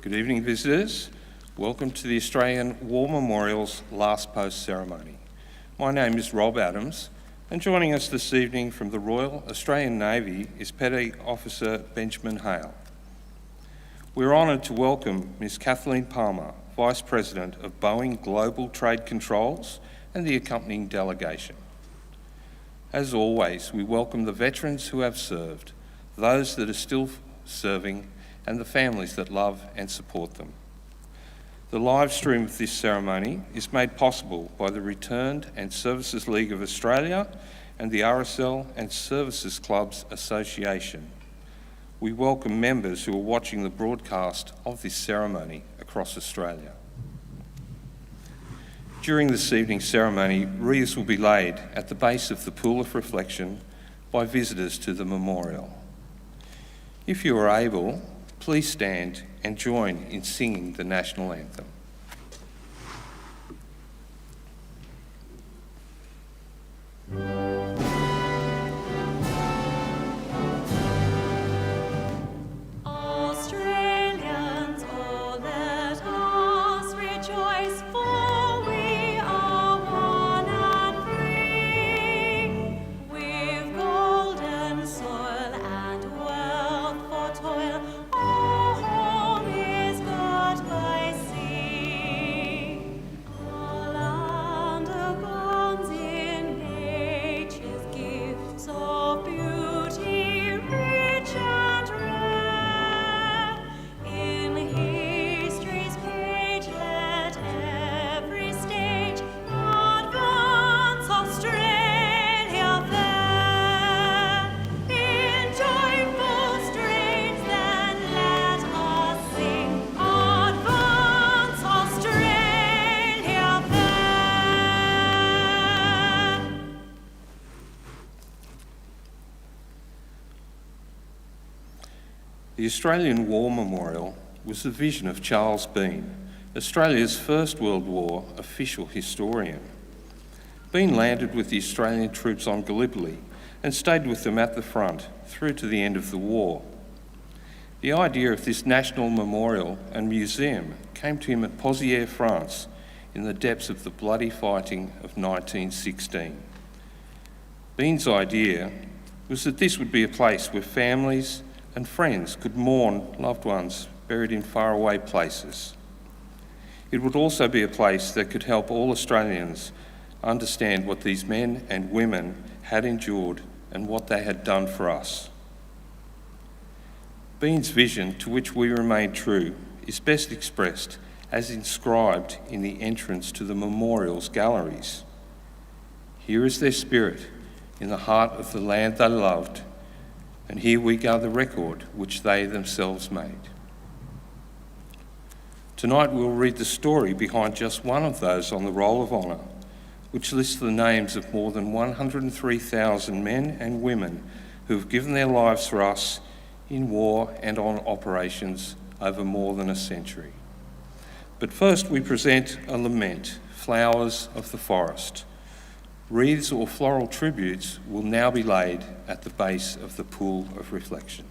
Good evening, visitors. Welcome to the Australian War Memorial's Last Post ceremony. My name is Rob Adams, and joining us this evening from the Royal Australian Navy is Petty Officer Benjamin Hale. We're honoured to welcome Ms. Kathleen Palmer, Vice President of Boeing Global Trade Controls, and the accompanying delegation. As always, we welcome the veterans who have served, those that are still serving, and the families that love and support them. The live stream of this ceremony is made possible by the Returned and Services League of Australia and the RSL and Services Clubs Association. We welcome members who are watching the broadcast of this ceremony across Australia. During this evening's ceremony, wreaths will be laid at the base of the Pool of Reflection by visitors to the memorial. If you are able, please stand and join in singing the national anthem. The Australian War Memorial was the vision of Charles Bean, Australia's First World War official historian. Bean landed with the Australian troops on Gallipoli and stayed with them at the front through to the end of the war. The idea of this national memorial and museum came to him at Pozières, France, in the depths of the bloody fighting of 1916. Bean's idea was that this would be a place where families and friends could mourn loved ones buried in faraway places. It would also be a place that could help all Australians understand what these men and women had endured and what they had done for us. Bean's vision, to which we remain true, is best expressed as inscribed in the entrance to the memorial's galleries. Here is their spirit in the heart of the land they loved, and here we guard the record which they themselves made. Tonight we'll read the story behind just one of those on the Roll of Honour, which lists the names of more than 103,000 men and women who have given their lives for us in war and on operations over more than a century. But first we present a lament, Flowers of the Forest. Wreaths or floral tributes will now be laid at the base of the Pool of Reflection.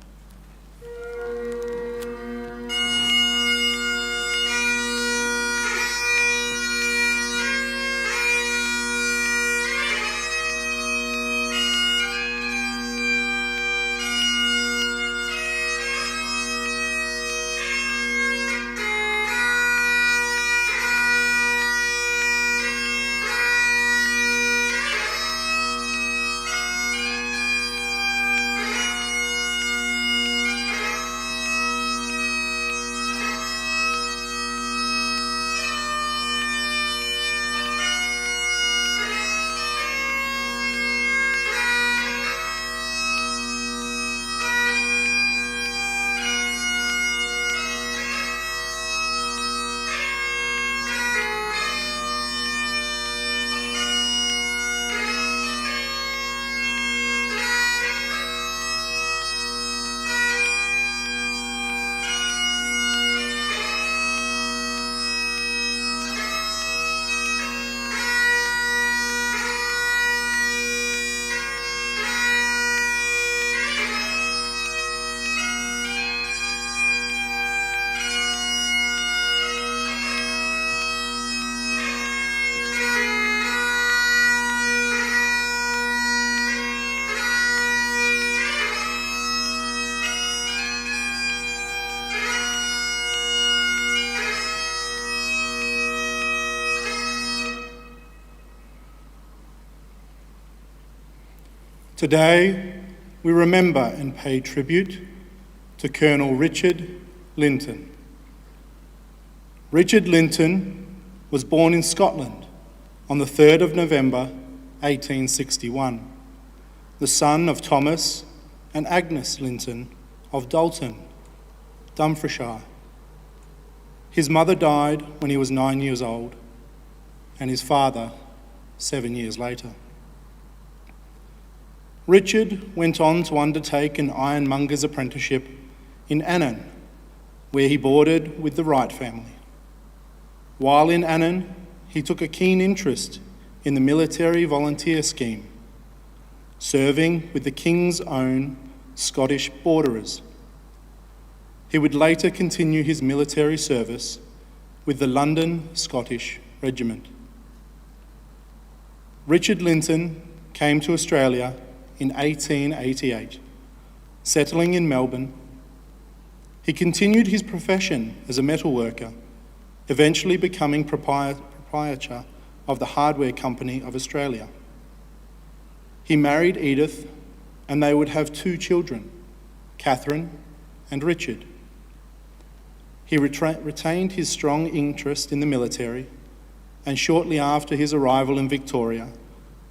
Today, we remember and pay tribute to Colonel Richard Linton. Richard Linton was born in Scotland on the 3rd of November 1861, the son of Thomas and Agnes Linton of Dalton, Dumfriesshire. His mother died when he was 9 years old, and his father 7 years later. Richard went on to undertake an ironmonger's apprenticeship in Annan, where he boarded with the Wright family. While in Annan, he took a keen interest in the military volunteer scheme, serving with the King's Own Scottish Borderers. He would later continue his military service with the London Scottish Regiment. Richard Linton came to Australia in 1888, settling in Melbourne. He continued his profession as a metalworker, eventually becoming proprietor of the Hardware Company of Australia. He married Edith, and they would have 2 children, Catherine and Richard. He retained his strong interest in the military, and shortly after his arrival in Victoria,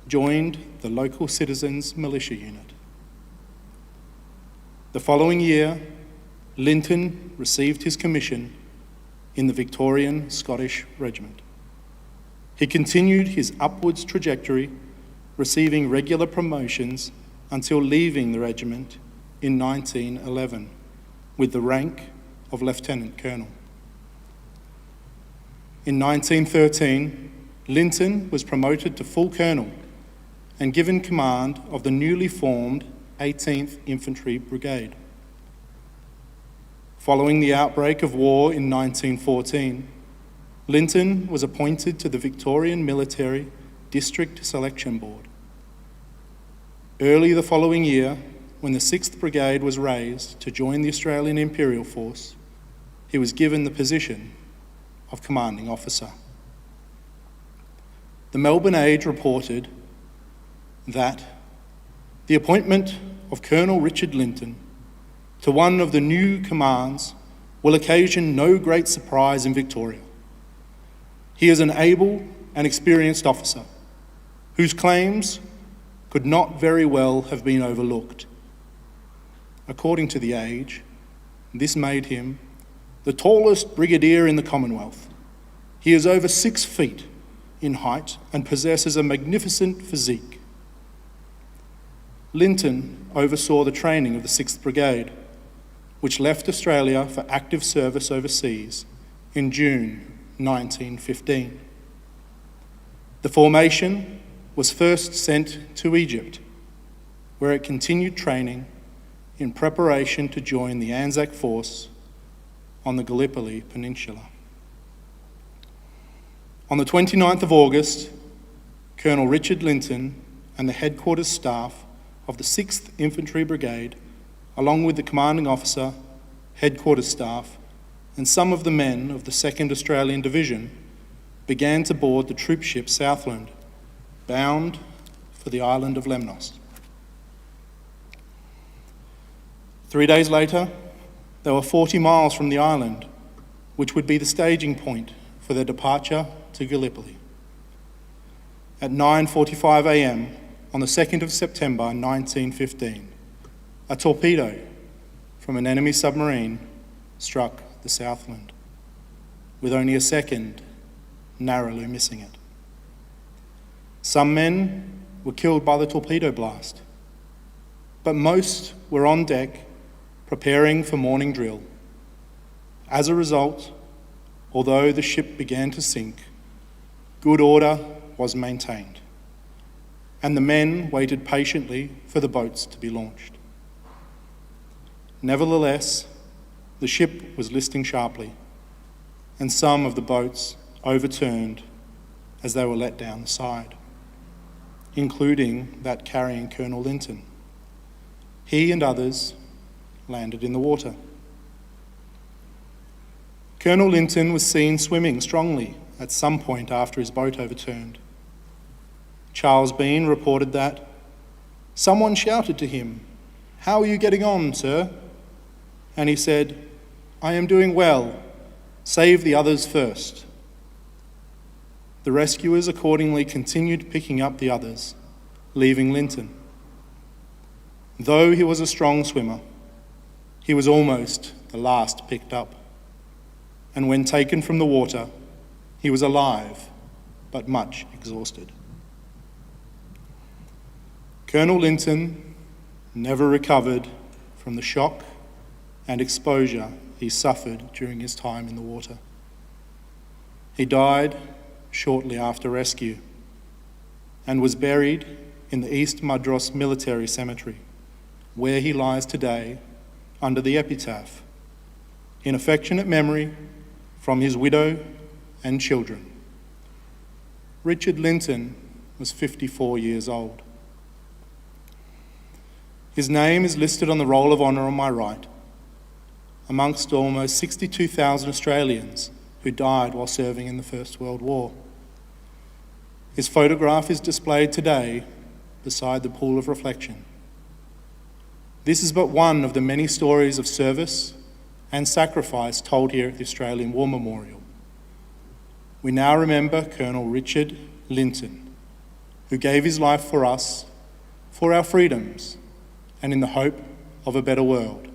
joined the local citizens' militia unit. The following year, Linton received his commission in the Victorian Scottish Regiment. He continued his upwards trajectory, receiving regular promotions until leaving the regiment in 1911 with the rank of Lieutenant Colonel. In 1913, Linton was promoted to full colonel and given command of the newly formed 18th Infantry Brigade. Following the outbreak of war in 1914, Linton was appointed to the Victorian Military District Selection Board. Early the following year, when the 6th Brigade was raised to join the Australian Imperial Force, he was given the position of Commanding Officer. The Melbourne Age reported that the appointment of Colonel Richard Linton to one of the new commands will occasion no great surprise in Victoria. He is an able and experienced officer whose claims could not very well have been overlooked. According to the Age, this made him the tallest brigadier in the Commonwealth. He is over 6 feet in height and possesses a magnificent physique. Linton oversaw the training of the 6th Brigade, which left Australia for active service overseas in June 1915. The formation was first sent to Egypt, where it continued training in preparation to join the Anzac Force on the Gallipoli Peninsula. On the 29th of August, Colonel Richard Linton and the headquarters staff of the 6th Infantry Brigade, along with the commanding officer, headquarters staff, and some of the men of the 2nd Australian Division, began to board the troop ship Southland, bound for the island of Lemnos. 3 days later, they were 40 miles from the island, which would be the staging point for their departure to Gallipoli. At 9:45 a.m. on the 2nd of September 1915, a torpedo from an enemy submarine struck the Southland, with only a second narrowly missing it. Some men were killed by the torpedo blast, but most were on deck preparing for morning drill. As a result, although the ship began to sink, good order was maintained, and the men waited patiently for the boats to be launched. Nevertheless, the ship was listing sharply, and some of the boats overturned as they were let down the side, including that carrying Colonel Linton. He and others landed in the water. Colonel Linton was seen swimming strongly at some point after his boat overturned. Charles Bean reported that Someone shouted to him, "How are you getting on, sir?" And he said, "I am doing well. Save the others first." The rescuers accordingly continued picking up the others, leaving Linton. Though he was a strong swimmer, he was almost the last picked up. And when taken from the water, he was alive, but much exhausted. Colonel Linton never recovered from the shock and exposure he suffered during his time in the water. He died shortly after rescue and was buried in the East Mudros Military Cemetery, where he lies today under the epitaph, in affectionate memory from his widow and children. Richard Linton was 54 years old. His name is listed on the Roll of Honour on my right, amongst almost 62,000 Australians who died while serving in the First World War. His photograph is displayed today beside the pool of reflection. This is but one of the many stories of service and sacrifice told here at the Australian War Memorial. We now remember Colonel Richard Linton, who gave his life for us, for our freedoms, and in the hope of a better world.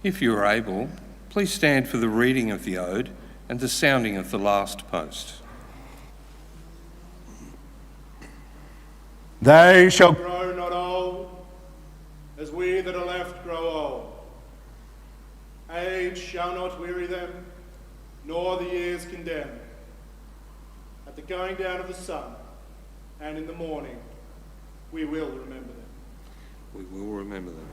If you are able, please stand for the reading of the ode and the sounding of the last post. They shall grow not old, as we that are left grow old. Age shall not weary them, nor the years condemn. At the going down of the sun, and in the morning, we will remember them. We will remember them.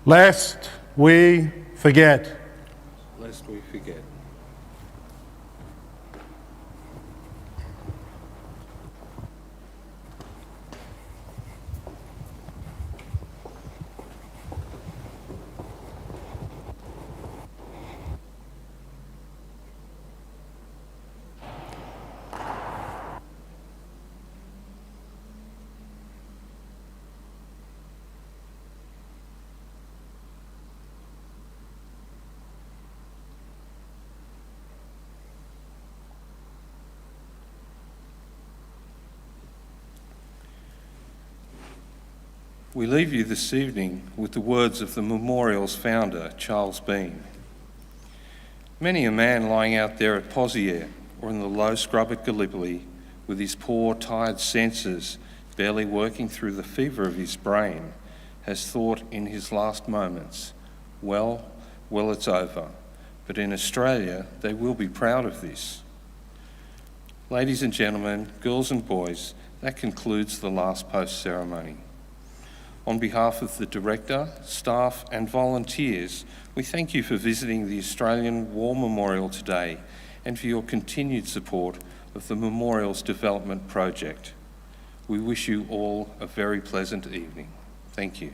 Lest we forget. Lest we forget. We leave you this evening with the words of the memorial's founder, Charles Bean. Many a man lying out there at Poziere or in the low scrub at Gallipoli, with his poor, tired senses barely working through the fever of his brain, has thought in his last moments, well, it's over. But in Australia, they will be proud of this. Ladies and gentlemen, girls and boys, that concludes the last post ceremony. On behalf of the Director, staff and volunteers, we thank you for visiting the Australian War Memorial today and for your continued support of the Memorials Development Project. We wish you all a very pleasant evening. Thank you.